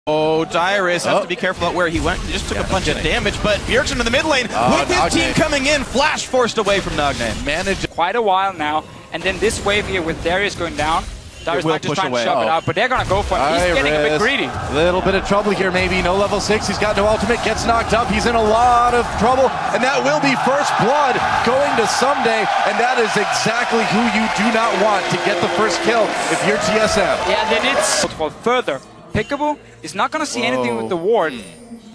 Oh, Dyrus has to be careful about where he went. He just took a bunch of damage, but Bjergsen in the mid lane with his team coming in, flash forced away from Nagne. Managed quite a while now, and then this wave here with Darius going down, Darius might just try and shove it out, but they're gonna go for him. He's getting a bit greedy. Little bit of trouble here maybe, no level 6, he's got no ultimate, gets knocked up, he's in a lot of trouble, and that will be first blood going to Someday, and that is exactly who you do not want to get the first kill if you're TSM. Yeah, then it's further. Peekaboo is not going to see anything with the ward.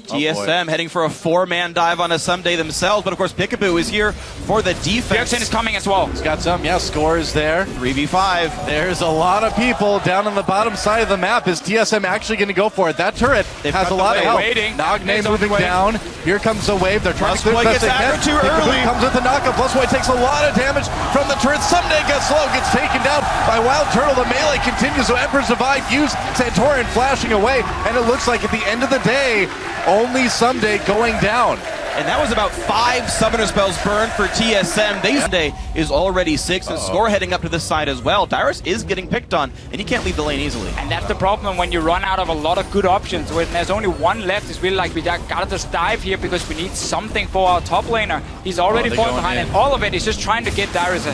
TSM heading for a 4-man dive on a Someday themselves, but of course Peekaboo is here for the defense. Bjergsen is coming as well. He's got some, score is there. 3v5. There's a lot of people down on the bottom side of the map. Is TSM actually going to go for it? That turret has a lot of help. Nagne moving down. Here comes the wave. They're trying to clear the best they can. Too early. Comes with the knockup. Plusboy takes a lot of damage from the turret. Someday gets slow, gets taken down by Wild Turtle. The melee continues, so Emperor's Divide used. Santorin flashing away, and it looks like at the end of the day, only Someday going down. And that was about 5 summoner spells burned for TSM. Someday is already 6, and Score heading up to this side as well. Dyrus is getting picked on, and he can't leave the lane easily. And that's the problem when you run out of a lot of good options. When there's only one left, it's really like we gotta just dive here because we need something for our top laner. He's already falling behind, and all of it is just trying to get Dyrus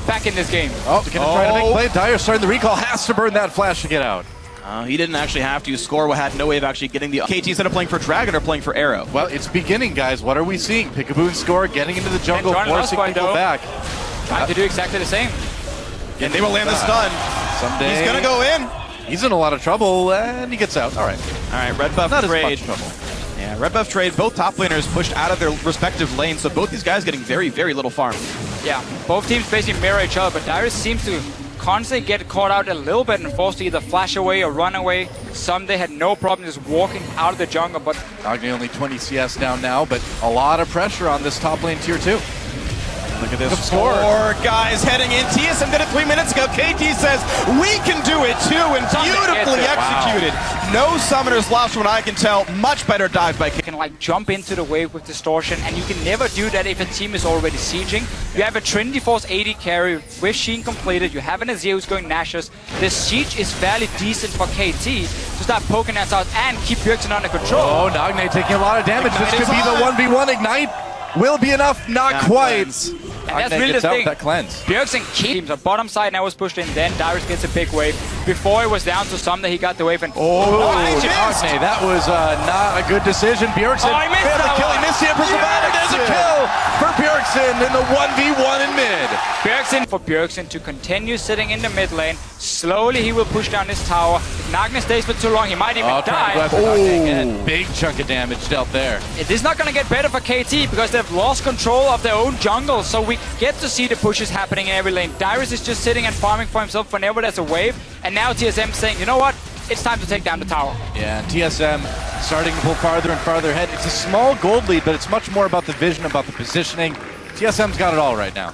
back in this game. They're gonna try to make play. Dyrus starting the recall, has to burn that flash to get out. He didn't actually have to. Score had no way of actually getting the KT instead of playing for Dragon or playing for Arrow. Well, it's beginning, guys. What are we seeing? Peekaboo and Score getting into the jungle, forcing people back. Trying to do exactly the same. And they will land the stun. Someday. He's going to go in. He's in a lot of trouble, and he gets out. All right, red buff not trade. As much trouble. Yeah, red buff trade. Both top laners pushed out of their respective lanes, so both these guys getting very, very little farm. Yeah, both teams basically mirror each other, but Dyrus seems to constantly get caught out a little bit and forced to either flash away or run away. Someday had no problem just walking out of the jungle, but Nagne only 20 CS down now, but a lot of pressure on this top lane tier 2. Look at this score. Guys heading in. TSM did it 3 minutes ago. KT says, we can do it too, and beautifully executed. Wow. No summoners lost from what I can tell. Much better dive by KT. You can like jump into the wave with distortion, and you can never do that if a team is already sieging. You have a Trinity Force 80 carry with Sheen completed. You have an Azir who's going Nashus. The siege is fairly decent for KT to start poking us out and keep Bjergsen under control. Oh, Nagne taking a lot of damage. This could be the 1v1 Ignite. Will be enough, not quite. And that's really the thing. That cleanse. Bjergsen keeps the bottom side now was pushed in, then Dyrus gets a big wave. Before it was down to Someday, he got the wave and Nagne, that was not a good decision. Bjergsen failed the kill. He missed the Emperor's Divide. There's a kill for Bjergsen in the 1v1 in mid. For Bjergsen to continue sitting in the mid lane. Slowly he will push down his tower. If Nagne stays for too long, he might even die. Big chunk of damage dealt there. It is not going to get better for KT because they've lost control of their own jungle. So we get to see the pushes happening in every lane. Dyrus is just sitting and farming for himself whenever there's a wave. And now TSM saying, you know what? It's time to take down the tower. Yeah, and TSM starting to pull farther and farther ahead. It's a small gold lead, but it's much more about the vision, about the positioning. TSM's got it all right now.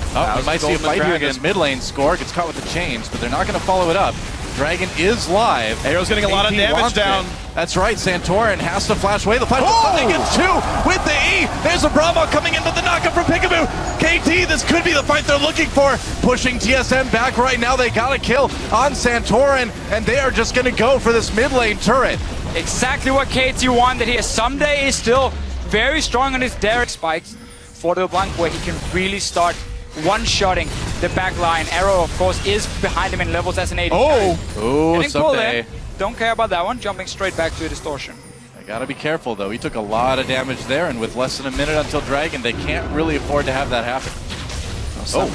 We might see a fight here against mid lane. Score gets caught with the chains, but they're not going to follow it up. Dragon is live. Arrow's getting a lot of damage down. That's right, Santorin has to flash away. The flash gets 2 with the E. There's a Bravo coming in, but the knockup from Peekaboo. KT, this could be the fight they're looking for. Pushing TSM back right now. They got a kill on Santorin, and they are just going to go for this mid lane turret. Exactly what KT wanted here. Someday is still very strong on his Derek spikes for the blank, where he can really start one-shotting the back line. Arrow, of course, is behind him in levels as an 80. Someday. Don't care about that one. Jumping straight back to a distortion. They gotta be careful, though. He took a lot of damage there, and with less than a minute until Dragon, they can't really afford to have that happen.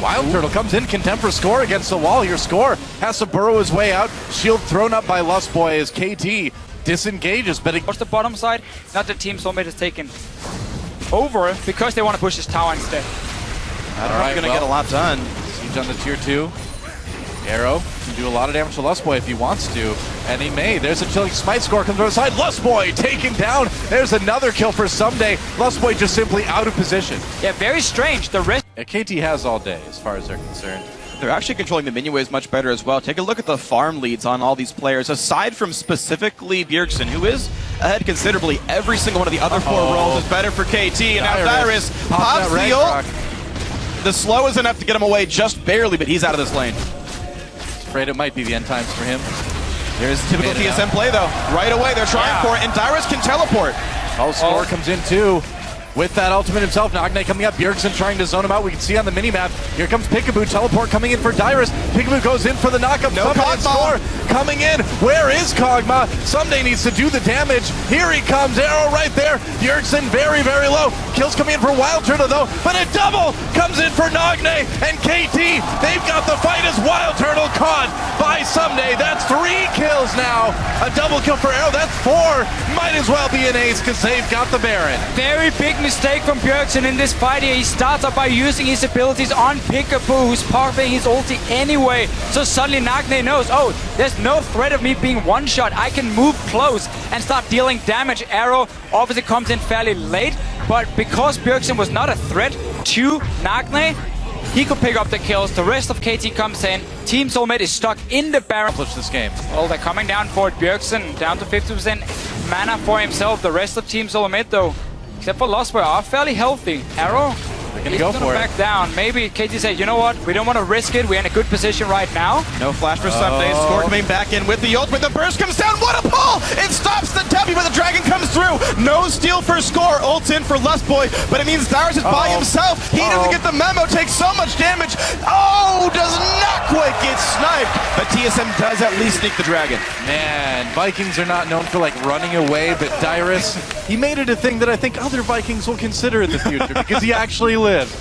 Wild Turtle comes in. Contempt for Score against the wall here. Score has to burrow his way out. Shield thrown up by Lustboy as KT disengages, but What's the bottom side? Not the team Soulmate has taken over because they want to push this tower instead. Going to get a lot done. Siege on the tier 2. Arrow can do a lot of damage to Lustboy if he wants to, and he may. There's a chilling smite. Score comes over the side. Lustboy taken down. There's another kill for Someday. Lustboy just simply out of position. Yeah, very strange. The rest. KT has all day as far as they're concerned. They're actually controlling the minion waves much better as well. Take a look at the farm leads on all these players, aside from specifically Bjergsen, who is ahead considerably. Every single one of the other 4 roles is better for KT, and now Dyrus pops the ult. The slow is enough to get him away just barely, but he's out of this lane. Afraid it might be the end times for him. Here's the typical TSM play, though. Right away, they're trying for it, and Dyrus can teleport. Score comes in, too. With that ultimate himself, Nagne coming up, Bjergsen trying to zone him out. We can see on the minimap. Here comes Peekaboo, teleport coming in for Dyrus. Peekaboo goes in for the knockup. No Score coming in. Where is Kog'Maw? Someday needs to do the damage. Here he comes, arrow right there. Bjergsen very, very low. Kills coming in for Wild Turtle though, but a double comes in for Nagne and KT. They've got the fight as Wild Turtle caught by Someday. That's 3 kills now. A double kill for Arrow, that's 4. Might as well be an ace because they've got the Baron. Very big mistake from Bjergsen in this fight here. He starts up by using his abilities on Peekaboo, who's popping his ulti anyway. So suddenly Nagne knows, oh, there's no threat of me being one-shot. I can move close and start dealing damage. Arrow obviously comes in fairly late, but because Bjergsen was not a threat to Nagne, he could pick up the kills. The rest of KT comes in. Team Soulmate is stuck in the Baron. Push this game. Well, they're coming down for it. Bjergsen down to 50% mana for himself. The rest of Team Soulmate, though, except for Lost Boy, are fairly healthy. Arrow, he's go gonna for back down. Maybe KT said, you know what? We don't want to risk it. We're in a good position right now. No flash for Someday. Score coming back in with the ultimate. The burst comes down. What a pull! It stops the W, but the dragon comes through. No steal for Score. Ults in for Lust Boy, but it means Dyrus is by himself. He doesn't get the memo. Takes so much damage. Oh, does not quite get sniped. But TSM does at least sneak the dragon. Man, Vikings are not known for like running away, but Dyrus, he made it a thing that I think other Vikings will consider in the future because he actually lived.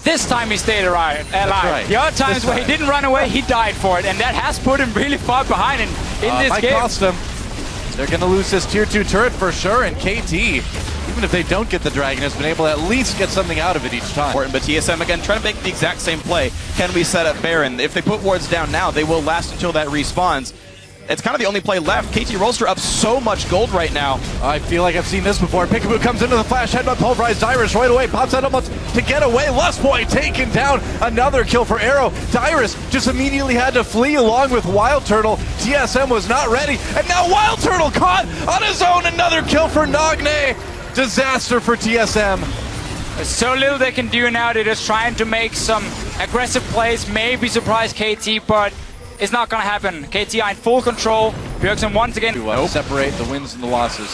This time he stayed alive. Right. The other times where he didn't run away, he died for it, and that has put him really far behind in this might game. cost them. They're going to lose this tier 2 turret for sure, and KT, even if they don't get the dragon, has been able to at least get something out of it each time. But TSM again trying to make the exact same play. Can we set up Baron? If they put wards down now, they will last until that respawns. It's kind of the only play left. KT Rolster up so much gold right now. I feel like I've seen this before. Peekaboo comes into the flash, headbutt pulverized Dyrus right away, pops out almost to get away. Lust Boy taken down. Another kill for Arrow. Dyrus just immediately had to flee along with Wild Turtle. TSM was not ready, and now Wild Turtle caught on his own. Another kill for Nagne. Disaster for TSM. There's so little they can do now. They're just trying to make some aggressive plays, maybe surprise KT, but it's not going to happen. KT are in full control. Bjergsen once again. To separate the wins and the losses.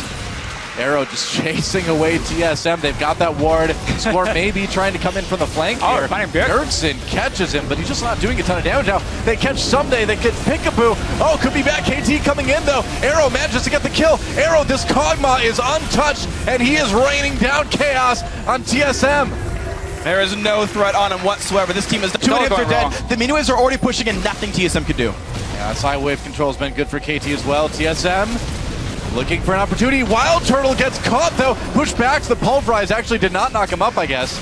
Arrow just chasing away TSM. They've got that ward. Score maybe trying to come in from the flank here. Bjergsen catches him, but he's just not doing a ton of damage now. They catch Someday. They get Peekaboo. Oh, could be back. KT coming in, though. Arrow manages to get the kill. Arrow, this Kog'Maw is untouched, and he is raining down chaos on TSM. There is no threat on him whatsoever. This team is 2 hits are dead. The mini waves are already pushing and nothing TSM can do. Yeah, side wave control has been good for KT as well. TSM looking for an opportunity. Wild Turtle gets caught though. Pushed back. The pulverize actually did not knock him up, I guess.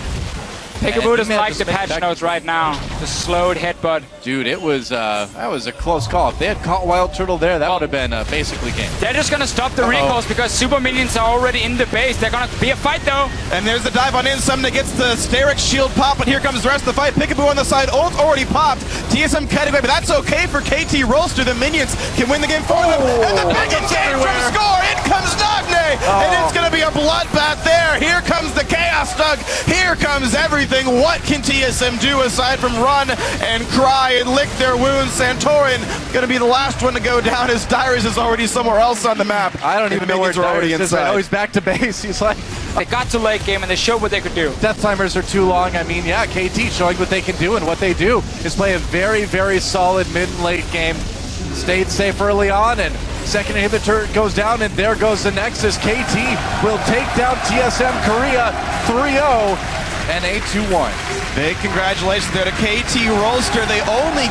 Peekaboo doesn't like the patch notes right now. The slowed headbutt. Dude, it was that was a close call. If they had caught Wild Turtle there, that would have been basically game. They're just gonna stop the recalls because super minions are already in the base. They're gonna be a fight though. And there's the dive on in. Someday gets the Sterix shield pop, but here comes the rest of the fight. Peekaboo on the side. Ult already popped. TSM cutting away, but that's okay for KT Rolster. The minions can win the game for them. And the big exchange from Score. In comes Nagne. And it's gonna be a bloodbath there. Here comes the Chaos Stug. Here comes everything. What can TSM do aside from run and cry and lick their wounds? Santorin gonna be the last one to go down as Dyrus is already somewhere else on the map. I don't even know where already Dyrus is. I know he's back to base. He's like... They got to late game and they showed what they could do. Death timers are too long. I mean, yeah, KT showing what they can do, and what they do is play a very, very solid mid and late game. Stayed safe early on, and second inhibitor goes down, and there goes the Nexus. KT will take down TSM Korea 3-0 and a 2-1. Big congratulations there to KT Rolster. They only